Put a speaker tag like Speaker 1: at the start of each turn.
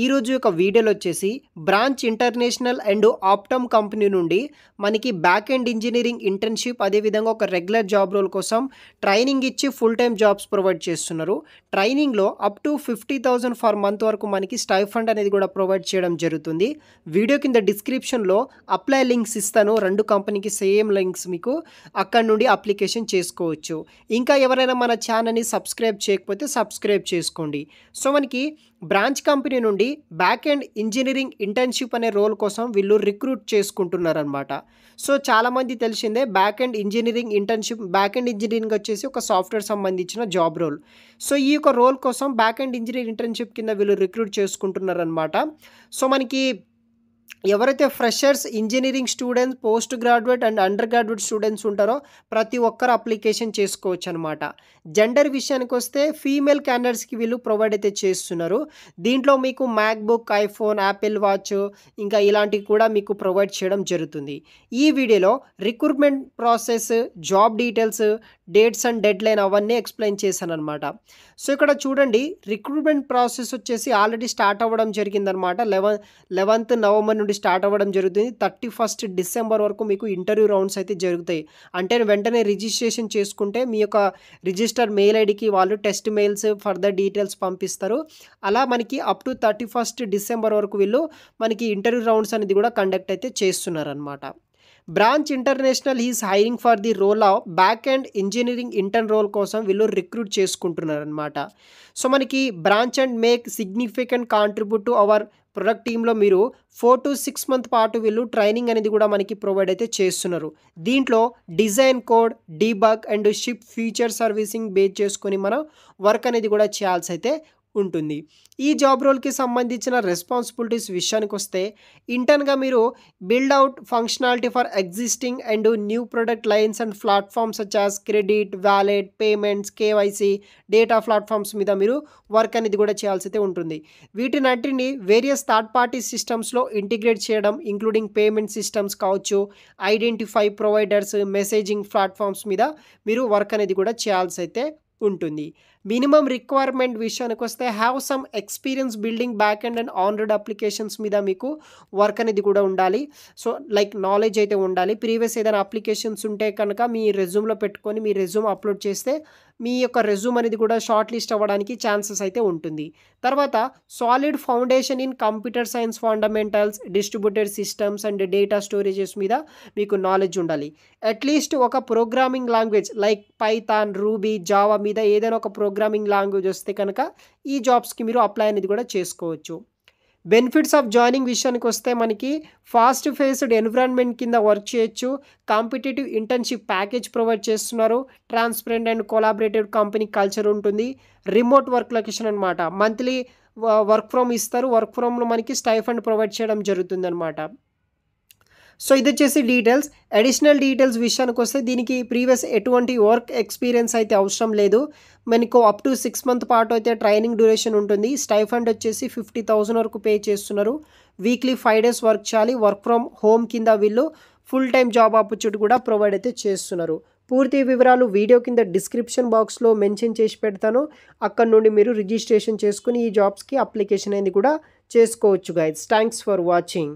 Speaker 1: ఈరోజు యొక్క వీడియోలో వచ్చేసి branch international and Optum company నుండి మనకి బ్యాక్ ఎండ్ ఇంజనీరింగ్ ఇంటర్న్షిప్ అదేవిధంగా ఒక రెగ్యులర్ జాబ్ రోల్ కోసం ట్రైనింగ్ ఇచ్చి ఫుల్ టైం జాబ్స్ ప్రొవైడ్ చేస్తున్నారు. ట్రైనింగ్లో అప్ టు 50,000 ఫర్ మంత్ వరకు మనకి స్టైఫండ్ అనేది కూడా ప్రొవైడ్ చేయడం జరుగుతుంది. వీడియో కింద డిస్క్రిప్షన్లో అప్లై లింక్స్ ఇస్తాను. 2 కంపెనీకి సేమ్ లింక్స్, మీకు అక్కడ నుండి అప్లికేషన్ చేసుకోవచ్చు. ఇంకా ఎవరైనా మన ఛానల్ని సబ్స్క్రైబ్ చేయకపోతే సబ్స్క్రైబ్ చేసుకోండి. సో మనకి బ్రాంచ్ కంపెనీ నుండి బ్యాక్ ఎండ్ ఇంజనీరింగ్ ఇంటర్న్షిప్ అనే రోల్ కోసం వీళ్ళు రిక్రూట్ చేసుకుంటున్నారనమాట. సో చాలామంది తెలిసిందే back end engineering internship, back end engineering వచ్చేసి ఒక సాఫ్ట్వేర్ సంబంధించిన జాబ్ రోల్. సో ఈ యొక్క రోల్ కోసం బ్యాక్ ఎండ్ ఇంజనీరింగ్ ఇంటర్న్షిప్ కింద వీళ్ళు రిక్రూట్ చేసుకుంటున్నారనమాట. సో మనకి ఎవరైతే freshers, engineering students, post graduate and under graduate students ఉంటారో ప్రతి ఒక్కరు అప్లికేషన్ చేసుకోవచ్చు అనమాట. జెండర్ విషయానికి వస్తే ఫీమేల్ క్యాండిడేట్స్కి వీళ్ళు ప్రొవైడ్ అయితే చేస్తున్నారు. దీంట్లో మీకు మ్యాక్బుక్, ఐఫోన్, యాపిల్ వాచ్ ఇంకా ఇలాంటివి కూడా మీకు ప్రొవైడ్ చేయడం జరుగుతుంది. ఈ వీడియోలో recruitment process, job details, dates and dead line అవన్నీ ఎక్స్ప్లెయిన్ చేశాను అనమాట. సో ఇక్కడ చూడండి, రిక్రూట్మెంట్ ప్రాసెస్ వచ్చేసి ఆల్రెడీ స్టార్ట్ అవ్వడం జరిగిందనమాట. 11th నవంబర్ నుండి స్టార్ట్ అవ్వడం జరుగుతుంది. 31st డిసెంబర్ వరకు మీకు ఇంటర్వ్యూ రౌండ్స్ అయితే జరుగుతాయి. అంటే వెంటనే రిజిస్ట్రేషన్ చేసుకుంటే మీ యొక్క రిజిస్టర్ మెయిల్ ఐడికి వాళ్ళు టెస్ట్ మెయిల్స్, ఫర్దర్ డీటెయిల్స్ పంపిస్తారు. అలా మనకి అప్ టు 31st డిసెంబర్ వరకు వీళ్ళు మనకి ఇంటర్వ్యూ రౌండ్స్ అనేది కూడా కండక్ట్ అయితే చేస్తున్నారనమాట. Branch International is hiring for the role of backend engineering intern role కోసం వీళ్ళు రిక్రూట్ చేసుకుంటున్నారనమాట. సో మనకి Branch and make significant contribute to our product టీంలో మీరు 4 to 6 month పాటు వీళ్ళు ట్రైనింగ్ అనేది కూడా మనకి ప్రొవైడ్ అయితే చేస్తున్నారు. దీంట్లో design, code, debug and ship feature servicing base చేసుకొని మనం వర్క్ అనేది కూడా చేయాల్సి అయితే ఉంటుంది. ఈ జాబ్ రోల్కి సంబంధించిన రెస్పాన్సిబిలిటీస్ విషయానికి వస్తే, ఇంటర్న్గా మీరు build out functionality for existing and new product lines and platforms such as credit, wallet, payments, KYC, data platforms మీద మీరు వర్క్ అనేది కూడా చేయాల్సి అయితే ఉంటుంది. వీటినన్నిటిని వేరియస్ థర్డ్ పార్టీ సిస్టమ్స్లో ఇంటిగ్రేట్ చేయడం, ఇంక్లూడింగ్ పేమెంట్ సిస్టమ్స్ కావచ్చు, ఐడెంటిఫై ప్రొవైడర్స్, మెసేజింగ్ ప్లాట్ఫామ్స్ మీద మీరు వర్క్ అనేది కూడా చేయాల్సి అయితే ఉంటుంది. మినిమం రిక్వైర్మెంట్ విషయానికి వస్తే have some experience building back end and on road applications మీద మీకు వర్క్ అనేది కూడా ఉండాలి. సో లైక్ నాలెడ్జ్ అయితే ఉండాలి. ప్రీవియస్ ఏదైనా అప్లికేషన్స్ ఉంటే కనుక మీ రెజ్యూమ్లో పెట్టుకొని మీ రెజ్యూమ్ అప్లోడ్ చేస్తే మీ యొక్క రెజ్యూమ్ అనేది కూడా షార్ట్ లిస్ట్ అవ్వడానికి ఛాన్సెస్ అయితే ఉంటుంది. తర్వాత solid foundation in computer science fundamentals, distributed systems and data storages మీద మీకు నాలెడ్జ్ ఉండాలి. అట్లీస్ట్ ఒక programming language like Python, ruby, Java మీద ఏదైనా ఒక ప్రోగ్రామింగ్ లాంగ్వేజ్ వస్తే కనుక ఈ జాబ్స్కి మీరు అప్లై అనేది కూడా చేసుకోవచ్చు. బెనిఫిట్స్ ఆఫ్ జాయినింగ్ విషయానికి వస్తే మనకి ఫాస్ట్ ఫేస్డ్ ఎన్విరాన్మెంట్ కింద వర్క్ చేయొచ్చు, కాంపిటేటివ్ ఇంటర్న్షిప్ ప్యాకేజ్ ప్రొవైడ్ చేస్తున్నారు, transparent and collaborative company culture ఉంటుంది, రిమోట్ వర్క్ లొకేషన్ అనమాట, మంత్లీ వర్క్ ఫ్రమ్ ఇస్తారు, వర్క్ ఫ్రమ్లో మనకి స్టైఫండ్ ప్రొవైడ్ చేయడం జరుగుతుంది అనమాట. సో ఇది వచ్చేసి డీటెయిల్స్. అడిషనల్ డీటెయిల్స్ విషయానికి వస్తే దీనికి ప్రీవియస్ ఎటువంటి వర్క్ ఎక్స్పీరియన్స్ అయితే అవసరం లేదు. మనకు అప్ టు 6 month పాటు అయితే ట్రైనింగ్ డ్యూరేషన్ ఉంటుంది. స్టైఫండ్ వచ్చేసి 50,000 వరకు పే చేస్తున్నారు. వీక్లీ 5 days వర్క్ చేయాలి. వర్క్ ఫ్రమ్ హోమ్ కింద వీళ్ళు ఫుల్ టైం జాబ్ ఆపర్చునిటీ కూడా ప్రొవైడ్ అయితే చేస్తున్నారు. పూర్తి వివరాలు వీడియో కింద డిస్క్రిప్షన్ బాక్స్లో మెన్షన్ చేసి పెడతాను. అక్కడ నుండి మీరు రిజిస్ట్రేషన్ చేసుకుని ఈ జాబ్స్కి అప్లికేషన్ అనేది కూడా చేసుకోవచ్చు గైస్. Thanks for watching.